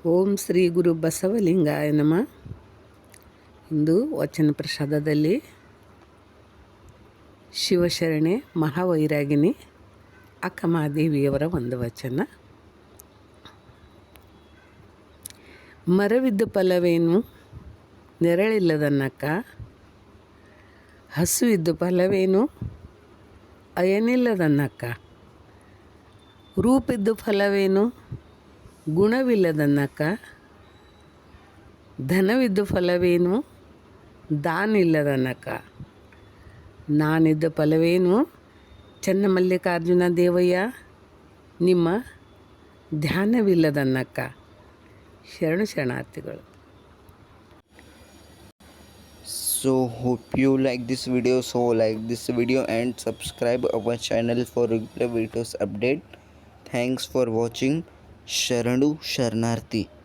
ಓಂ ಶ್ರೀ ಗುರು ಬಸವಲಿಂಗಾಯ ನಮಃ. ಇಂದು ವಚನ ಪ್ರಸಾದದಲ್ಲಿ ಶಿವಶರಣೆ ಮಹಾವೈರಾಗಿನಿ ಅಕ್ಕಮಹಾದೇವಿಯವರ ಒಂದು ವಚನ. ಮರವಿದ್ದ ಫಲವೇನು ನೆರಳಿಲ್ಲದನ್ನಕ್ಕ, ಹಸುವಿದ್ದ ಫಲವೇನು ಅಯನಿಲ್ಲದನ್ನಕ್ಕ, ರೂಪಿದ್ದ ಫಲವೇನು ಗುಣವಿಲ್ಲದನ್ನಕ್ಕ, ಧನವಿದ್ದ ಫಲವೇನು ದಾನಿಲ್ಲದನ್ನಕ್ಕ, ನಾನಿದ್ದ ಫಲವೇನು ಚನ್ನಮಲ್ಲಿಕಾರ್ಜುನ ದೇವಯ್ಯ ನಿಮ್ಮ ಧ್ಯಾನವಿಲ್ಲದನ್ನಕ್ಕ. ಶರಣು ಶರಣಾರ್ಥಿಗಳು. So hope you like this video. So like this video and subscribe our channel for regular videos update. Thanks for watching. Sharanu Sharanarthi.